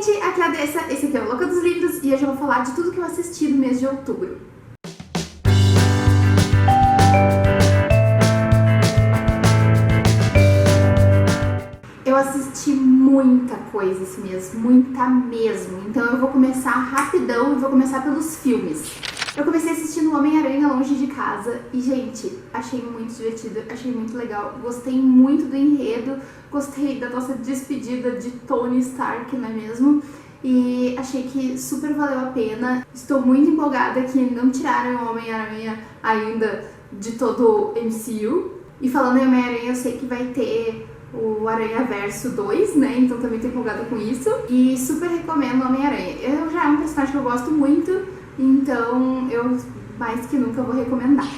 gente, aqui é a Dessa, esse aqui é o Louca dos Livros e hoje eu vou falar de tudo que eu assisti no mês de outubro. Eu assisti muita coisa esse mês, muita mesmo, então eu vou começar rapidão e vou começar pelos filmes. Eu comecei assistindo Homem-Aranha Longe de Casa e, gente, achei muito divertido, achei muito legal, gostei muito do enredo, gostei da nossa despedida de Tony Stark, não é mesmo? E achei que super valeu a pena. Estou muito empolgada que não tiraram o Homem-Aranha ainda de todo o MCU. E falando em Homem-Aranha, eu sei que vai ter o Aranhaverso 2, né? Então também tô empolgada com isso. E super recomendo o Homem-Aranha. Eu já é um personagem que eu gosto muito, então eu mais que nunca vou recomendar.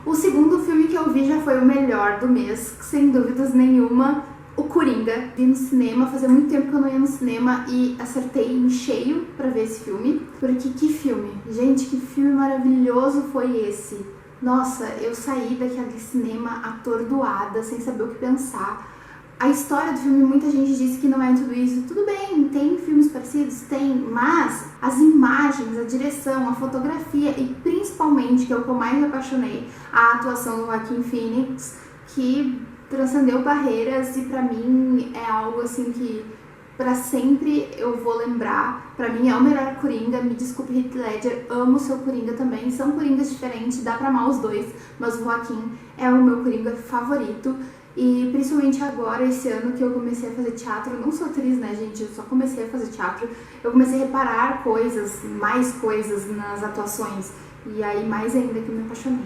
O segundo filme que eu vi já foi o melhor do mês, sem dúvidas nenhuma. O Coringa, vi no cinema, fazia muito tempo que eu não ia no cinema e acertei em cheio pra ver esse filme. Porque que filme, gente, que filme maravilhoso foi esse. Nossa, eu saí daquele cinema atordoada, sem saber o que pensar. A história do filme, muita gente disse que não é tudo isso. Tudo bem, tem filmes parecidos? Tem, mas as imagens, a direção, a fotografia e principalmente, que é o que eu mais me apaixonei, a atuação do Joaquin Phoenix, que transcendeu barreiras e pra mim é algo assim que pra sempre eu vou lembrar. Pra mim é o melhor Coringa, me desculpe Heath Ledger, amo o seu Coringa também, são Coringas diferentes, dá pra amar os dois, mas o Joaquin é o meu Coringa favorito. E principalmente agora, esse ano que eu comecei a fazer teatro, eu não sou atriz, né, gente, eu só comecei a fazer teatro, eu comecei a reparar coisas, mais coisas nas atuações, e aí mais ainda que eu me apaixonei.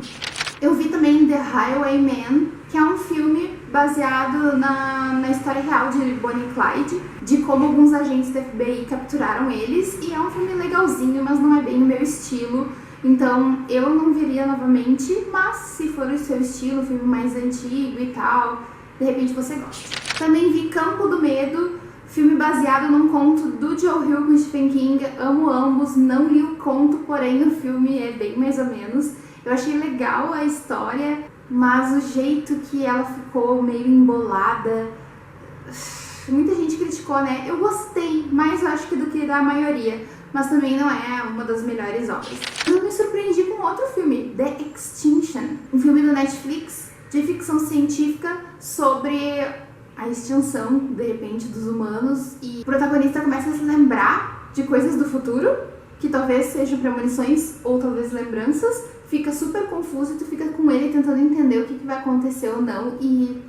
Eu vi também The Highwayman, que é um filme baseado na história real de Bonnie e Clyde, de como alguns agentes da FBI capturaram eles, e é um filme legalzinho, mas não é bem o meu estilo. Então eu não viria novamente, mas se for o seu estilo, filme mais antigo e tal, de repente você gosta. Também vi Campo do Medo, filme baseado num conto do Joe Hill com Stephen King, amo ambos, não li o conto, porém o filme é bem mais ou menos. Eu achei legal a história, mas o jeito que ela ficou meio embolada, muita gente criticou, né? Eu gostei, mais eu acho que do que da maioria, mas também não é uma das melhores obras. Eu me surpreendi com outro filme, The Extinction, um filme do Netflix de ficção científica sobre a extinção, de repente, dos humanos, e o protagonista começa a se lembrar de coisas do futuro, que talvez sejam premonições ou talvez lembranças, fica super confuso e tu fica com ele tentando entender o que vai acontecer ou não, e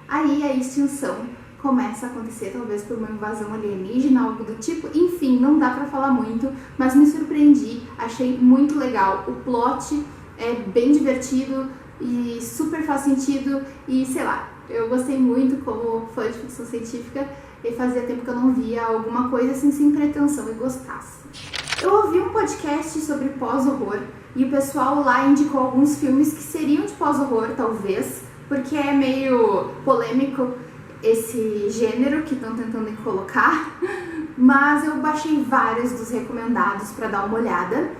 aí a extinção começa a acontecer, talvez por uma invasão alienígena, algo do tipo, enfim, não dá pra falar muito, mas me surpreendi, achei muito legal, o plot é bem divertido e super faz sentido e sei lá, eu gostei muito como fã de ficção científica e fazia tempo que eu não via alguma coisa assim sem pretensão e gostasse. Eu ouvi um podcast sobre pós-horror e o pessoal lá indicou alguns filmes que seriam de pós-horror, talvez, porque é meio polêmico esse gênero que estão tentando colocar, mas eu baixei vários dos recomendados para dar uma olhada,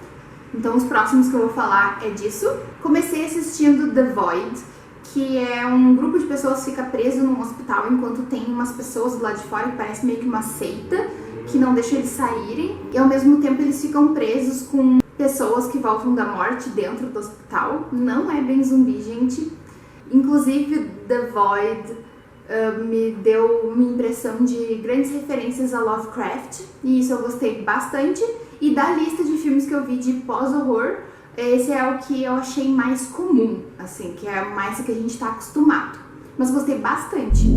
então os próximos que eu vou falar é disso. Comecei assistindo The Void, que é um grupo de pessoas que fica preso num hospital enquanto tem umas pessoas do lado de fora que parece meio que uma seita, que não deixa eles saírem, e ao mesmo tempo eles ficam presos com pessoas que voltam da morte dentro do hospital. Não é bem zumbi, gente. Inclusive The Void me deu uma impressão de grandes referências a Lovecraft, e isso eu gostei bastante. E da lista de filmes que eu vi de pós-horror, esse é o que eu achei mais comum, assim, que é mais o que a gente tá acostumado, mas gostei bastante.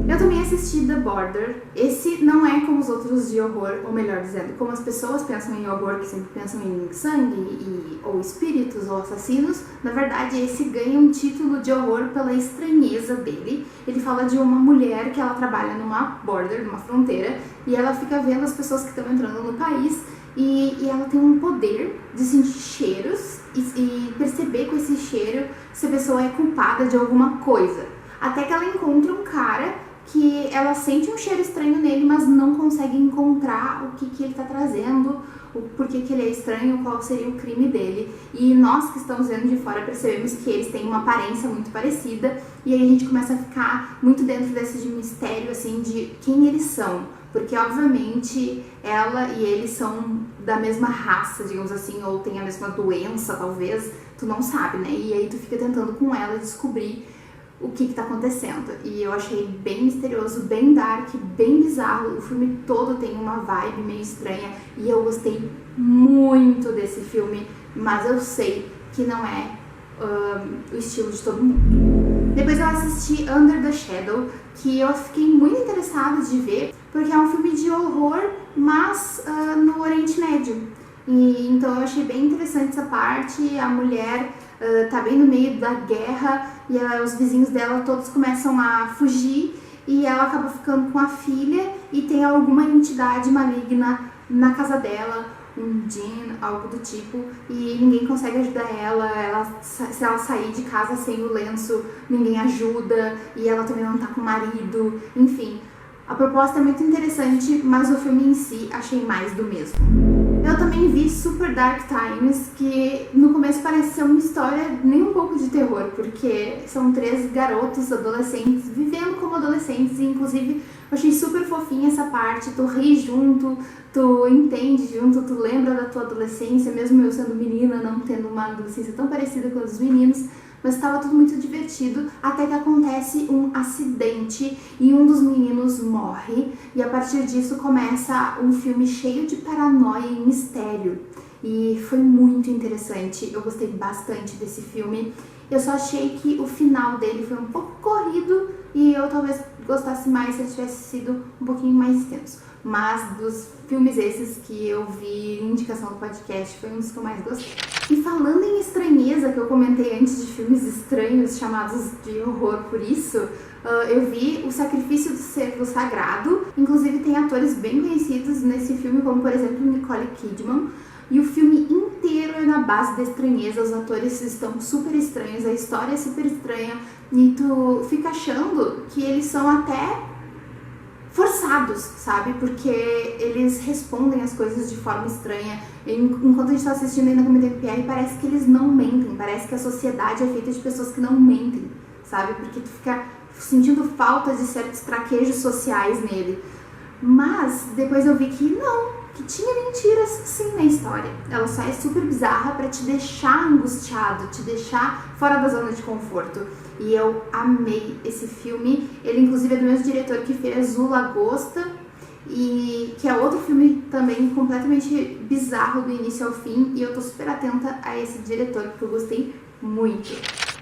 Eu também assisti The Border. Esse não é como os outros de horror, ou melhor dizendo, como as pessoas pensam em horror, que sempre pensam em sangue, ou espíritos, ou assassinos. Na verdade, esse ganha um título de horror pela estranheza dele. Ele fala de uma mulher que ela trabalha numa border, numa fronteira, e ela fica vendo as pessoas que estão entrando no país, e ela tem um poder de sentir cheiros e perceber com esse cheiro se a pessoa é culpada de alguma coisa. Até que ela encontra um cara que ela sente um cheiro estranho nele, mas não consegue encontrar o que ele está trazendo, o porquê que ele é estranho, qual seria o crime dele. E nós que estamos vendo de fora percebemos que eles têm uma aparência muito parecida, e aí a gente começa a ficar muito dentro desse mistério, assim, de quem eles são. porque obviamente ela e ele são da mesma raça, digamos assim, ou tem a mesma doença, talvez, tu não sabe, né? E aí tu fica tentando com ela descobrir o que tá acontecendo. E eu achei bem misterioso, bem dark, bem bizarro. O filme todo tem uma vibe meio estranha e eu gostei muito desse filme, mas eu sei que não é o estilo de todo mundo. Depois eu assisti Under the Shadow, que eu fiquei muito interessada de ver, porque é um filme de horror, mas no Oriente Médio. E então eu achei bem interessante essa parte. A mulher tá bem no meio da guerra e os vizinhos dela todos começam a fugir e ela acaba ficando com a filha e tem alguma entidade maligna na casa dela, um djinn, algo do tipo, e ninguém consegue ajudar ela, se ela sair de casa sem o lenço, ninguém ajuda, e ela também não tá com o marido, enfim. A proposta é muito interessante, mas o filme em si achei mais do mesmo. Eu também vi Super Dark Times, que no começo parece ser uma história nem um pouco de terror, porque são 3 garotos adolescentes vivendo como adolescentes, e inclusive eu achei super fofinha essa parte, tu ri junto, tu entende junto, tu lembra da tua adolescência, mesmo eu sendo menina, não tendo uma adolescência tão parecida com a dos meninos, mas estava tudo muito divertido, até que acontece um acidente e um dos meninos morre, e a partir disso começa um filme cheio de paranoia e mistério, e foi muito interessante, eu gostei bastante desse filme. Eu só achei que o final dele foi um pouco corrido e eu talvez gostasse mais se ele tivesse sido um pouquinho mais extenso. Mas dos filmes esses que eu vi em indicação do podcast, foi um dos que eu mais gostei. E falando em estranheza, que eu comentei antes de filmes estranhos chamados de horror por isso, eu vi O Sacrifício do Cervo Sagrado. Inclusive tem atores bem conhecidos nesse filme, como por exemplo Nicole Kidman. E o filme inteiro é na base da estranheza, os atores estão super estranhos, a história é super estranha e tu fica achando que eles são até forçados, sabe? Porque eles respondem as coisas de forma estranha. Enquanto a gente tá assistindo ainda comentei com o Pierre, parece que eles não mentem, parece que a sociedade é feita de pessoas que não mentem, sabe? Porque tu fica sentindo falta de certos traquejos sociais nele. Mas depois eu vi que não, que tinha mentiras sim na história. Ela só é super bizarra pra te deixar angustiado, te deixar fora da zona de conforto. E eu amei esse filme. Ele inclusive é do mesmo diretor que fez O Lagosta, e que é outro filme também completamente bizarro do início ao fim. E eu tô super atenta a esse diretor, porque eu gostei muito.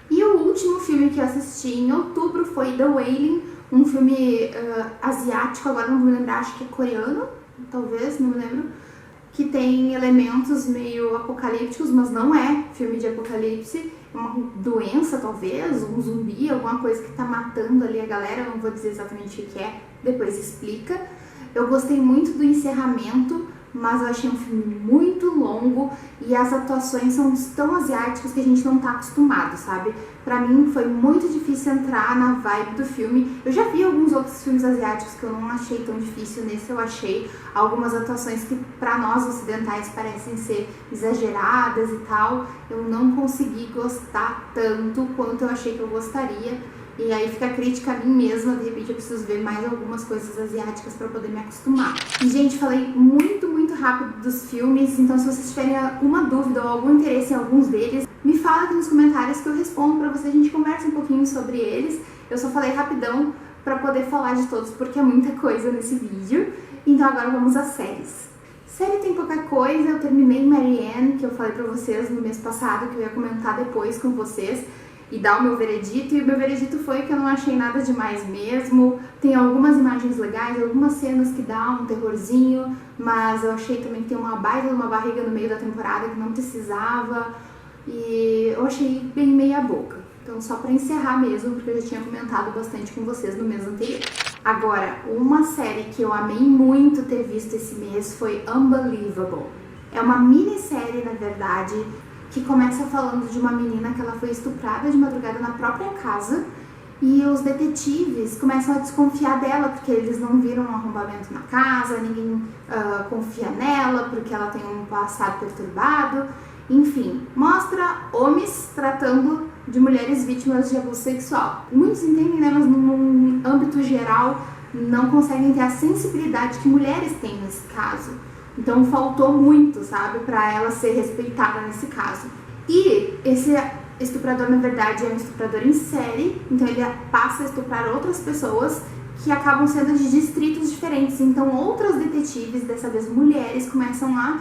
E o último filme que eu assisti em outubro foi The Wailing, um filme asiático, agora não vou me lembrar, acho que é coreano, talvez, não me lembro, que tem elementos meio apocalípticos, mas não é filme de apocalipse, é uma doença talvez, um zumbi, alguma coisa que tá matando ali a galera, eu não vou dizer exatamente o que é, depois explica. Eu gostei muito do encerramento, mas eu achei um filme muito longo e as atuações são tão asiáticas que a gente não tá acostumado, sabe? Pra mim foi muito difícil entrar na vibe do filme. Eu já vi alguns outros filmes asiáticos que eu não achei tão difícil, nesse eu achei algumas atuações que pra nós ocidentais parecem ser exageradas e tal. Eu não consegui gostar tanto quanto eu achei que eu gostaria. E aí fica a crítica a mim mesma, de repente eu preciso ver mais algumas coisas asiáticas pra poder me acostumar. E, gente, falei muito rápido dos filmes, então se vocês tiverem alguma dúvida ou algum interesse em alguns deles, me fala aqui nos comentários que eu respondo pra você, a gente conversa um pouquinho sobre eles. Eu só falei rapidão pra poder falar de todos, porque é muita coisa nesse vídeo. Então agora vamos às séries. Série tem pouca coisa, eu terminei Marianne, que eu falei pra vocês no mês passado, que eu ia comentar depois com vocês e dar o meu veredito, e o meu veredito foi que eu não achei nada demais mesmo. Tem algumas imagens legais, algumas cenas que dá um terrorzinho, mas eu achei também que tem uma baita de uma barriga no meio da temporada que não precisava, e eu achei bem meia boca. Então só pra encerrar mesmo, porque eu já tinha comentado bastante com vocês no mês anterior. Agora, uma série que eu amei muito ter visto esse mês foi Unbelievable. É uma minissérie, na verdade, que começa falando de uma menina que ela foi estuprada de madrugada na própria casa e os detetives começam a desconfiar dela porque eles não viram um arrombamento na casa, ninguém confia nela porque ela tem um passado perturbado. Enfim, mostra homens tratando de mulheres vítimas de abuso sexual. Muitos entendem, né, mas num âmbito geral não conseguem ter a sensibilidade que mulheres têm nesse caso. Então faltou muito, sabe, pra ela ser respeitada nesse caso. E esse estuprador, na verdade, é um estuprador em série, então ele passa a estuprar outras pessoas que acabam sendo de distritos diferentes. Então outras detetives, dessa vez mulheres, começam a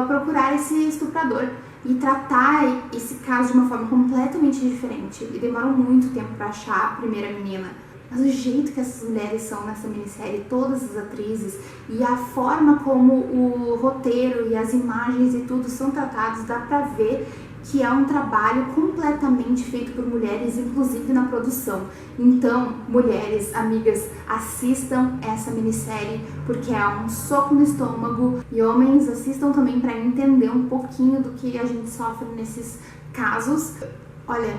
procurar esse estuprador e tratar esse caso de uma forma completamente diferente. E demoram muito tempo pra achar a primeira menina. Mas o jeito que essas mulheres são nessa minissérie, todas as atrizes, e a forma como o roteiro e as imagens e tudo são tratados, dá pra ver que é um trabalho completamente feito por mulheres, inclusive na produção. Então, mulheres, amigas, assistam essa minissérie, porque é um soco no estômago. E homens, assistam também para entender um pouquinho do que a gente sofre nesses casos. Olha,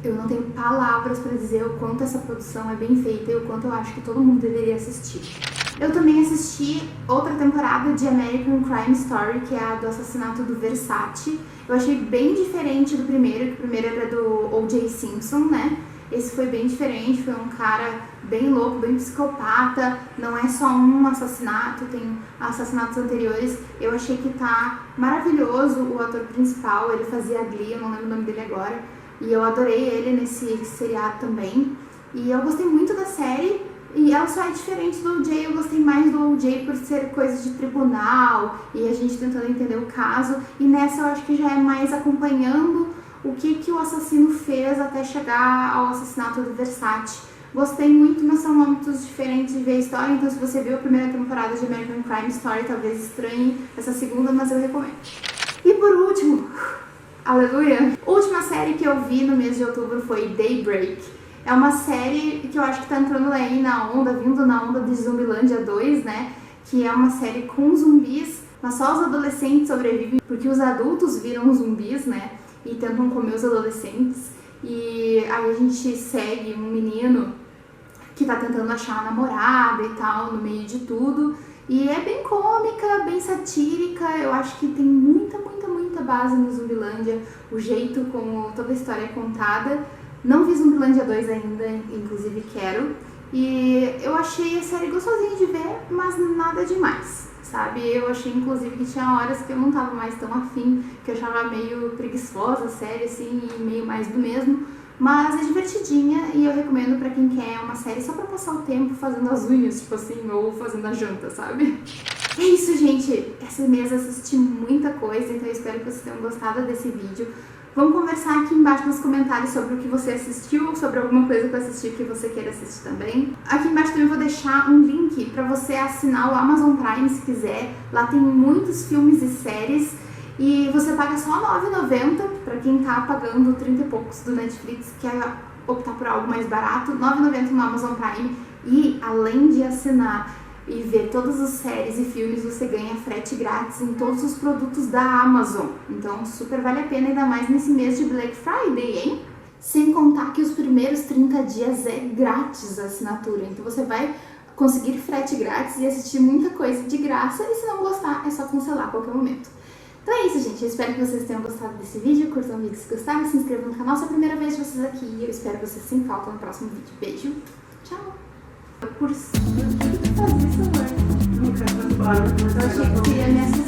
eu não tenho palavras para dizer o quanto essa produção é bem feita e o quanto eu acho que todo mundo deveria assistir. Eu também assisti outra temporada de American Crime Story, que é a do assassinato do Versace. Eu achei bem diferente do primeiro, que o primeiro era do O.J. Simpson, né? Esse foi bem diferente, foi um cara bem louco, bem psicopata, não é só um assassinato, tem assassinatos anteriores. Eu achei que tá maravilhoso o ator principal, ele fazia Glee, eu não lembro o nome dele agora, e eu adorei ele nesse seriado também. E eu gostei muito da série, e ela só é diferente do O.J., eu gostei mais do O.J. por ser coisa de tribunal, e a gente tentando entender o caso, e nessa eu acho que já é mais acompanhando o que o assassino fez até chegar ao assassinato do Versace. Gostei muito, mas são momentos diferentes de ver a história, então se você viu a primeira temporada de American Crime Story, talvez estranhe essa segunda, mas eu recomendo. E por último, aleluia, a última série que eu vi no mês de outubro foi Daybreak. É uma série que eu acho que tá entrando aí na onda, vindo na onda de Zumbilândia 2, né? Que é uma série com zumbis, mas só os adolescentes sobrevivem, porque os adultos viram zumbis, né? E tentam comer os adolescentes. E aí a gente segue um menino que tá tentando achar uma namorada e tal, no meio de tudo. E é bem cômica, bem satírica, eu acho que tem muita base no Zumbilândia, o jeito como toda a história é contada. Não vi Zumbilândia 2 ainda, inclusive quero. E eu achei a série gostosinha de ver, mas nada demais, sabe? Eu achei, inclusive, que tinha horas que eu não tava mais tão afim, que eu achava meio preguiçosa a série, assim, e meio mais do mesmo. Mas é divertidinha e eu recomendo pra quem quer uma série só pra passar o tempo fazendo as unhas, tipo assim, ou fazendo a janta, sabe? É isso, gente. Esse mês eu assisti muita coisa, então eu espero que vocês tenham gostado desse vídeo. Vamos conversar aqui embaixo nos comentários sobre o que você assistiu, sobre alguma coisa que eu assisti que você queira assistir também. Aqui embaixo também vou deixar um link para você assinar o Amazon Prime se quiser. Lá tem muitos filmes e séries e você paga só R$ 9,90 para quem tá pagando 30 e poucos do Netflix, quer optar por algo mais barato, R$ 9,90 no Amazon Prime. E além de assinar e ver todas as séries e filmes, você ganha frete grátis em todos os produtos da Amazon. Então super vale a pena, ainda mais nesse mês de Black Friday, hein? Sem contar que os primeiros 30 dias é grátis a assinatura, então você vai conseguir frete grátis e assistir muita coisa de graça, e se não gostar é só cancelar a qualquer momento. Então é isso, gente, eu espero que vocês tenham gostado desse vídeo, curtam o vídeo se gostaram, se inscrevam no canal se é a primeira vez de vocês aqui, e eu espero vocês sem falta no próximo vídeo. Beijo, tchau! Cursinho, o que tu faz isso, amor? Não quero mais barulho, mas eu achei que queria me assistir.